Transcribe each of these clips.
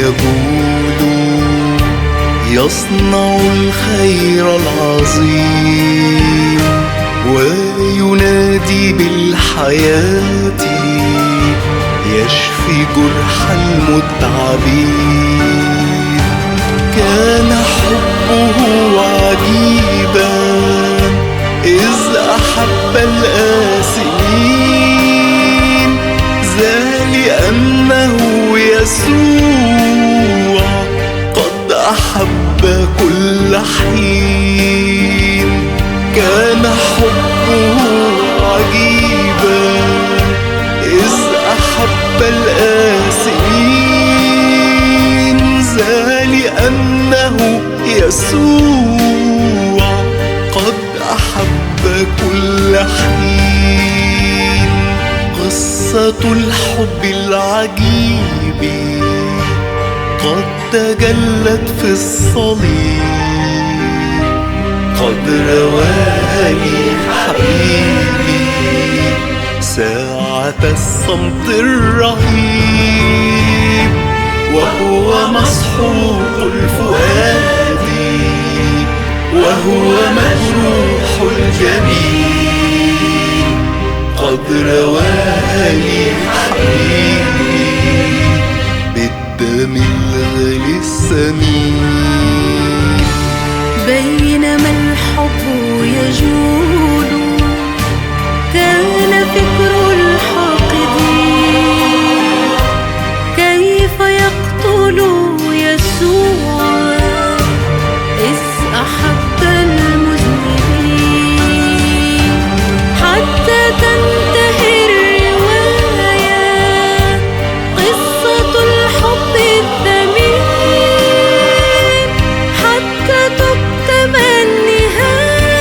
يجول يصنع الخير العظيم وينادي بالحياة يشفي جرح المتعبين. كان حبه عجيبا إذ أحب الآثمين ذا لأنه يسوع قد أحب كل حين. كان حبه عجيبا إذ أحب الآثمين ذا لأنه يسوع قد أحب كل حين. قصة الحب العجيب قد تجلت في الصليب قد رواها لي حبيبي ساعة الصمت الرهيب وهو مسحوق الفؤاد وهو مجروح الجميل قد رواها لي حبيبي بالدم الغالي الثمين. بينما الحب يجول كان فكر الحاقدين كيف يقتل يسوع إذ أحب المذنبين حتى تنتهي الرواية قصة الحب الثمين حتى تكتب النهاية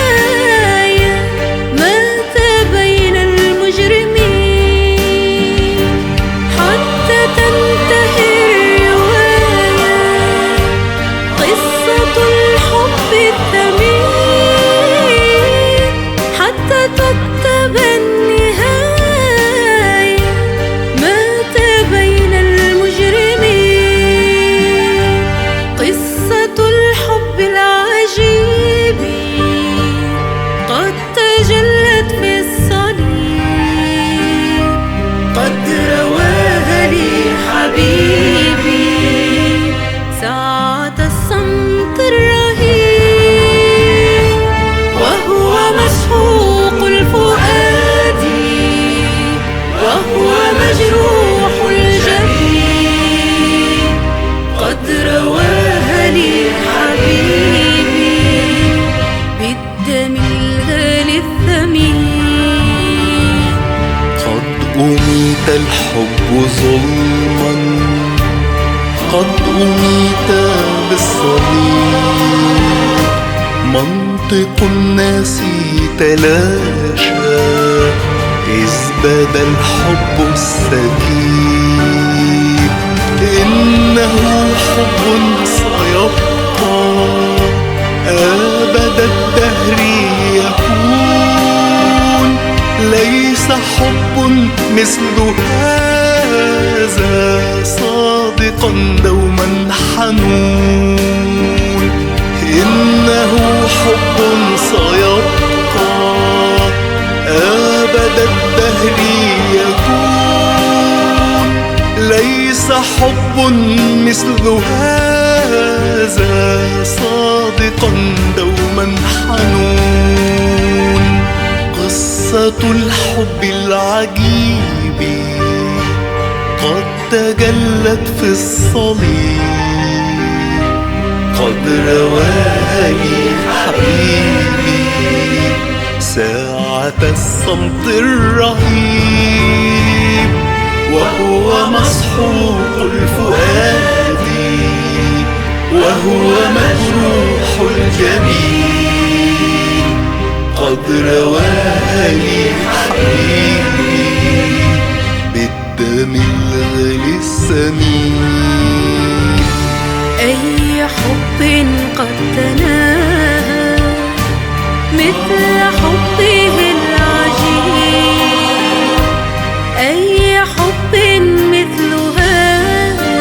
مات بين المجرمين حتى تنتهي الرواية قصة الحب الثمين حتى تكتب النهاية مات بين المجرمين. قصة الحب العجيب قد تجلت في الصليب قد رواها لي حبيبي ساعة الصمت الرهيب وهو مسحوق الفؤاد وهو مجروح الجبين قد رواها لي حبيبي بالدم الغالي الثمين. قد أميت الحب ظلما قد أميت بالصليب منطق الناس تلاشى إذ بدا الحب السكيب. إنه حب سيبقى أبد الدهر يكون ليس حب مثل هذا صادقا دوما حنون. إنه حب سيبقى أبد الدهر يكون ليس حب مثل هذا صادقا دوما حنون. قصة الحب العجيب قد تجلت في الصليب قد رواها لي حبيبي ساعة الصمت الرهيب وهو مسحوق الفؤاد وهو مجروح الجميل قد رواها لي حبيبي بالدم الغالي الثمين. أي حب قد تناهى مثل حبه العجيب أي حب مثل هذا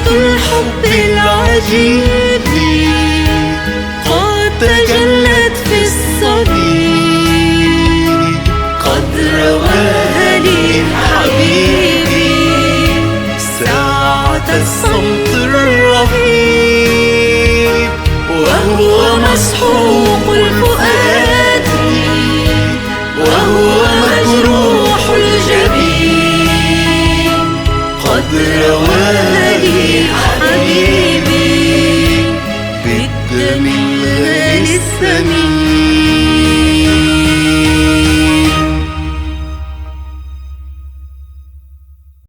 صوت الحب العجيب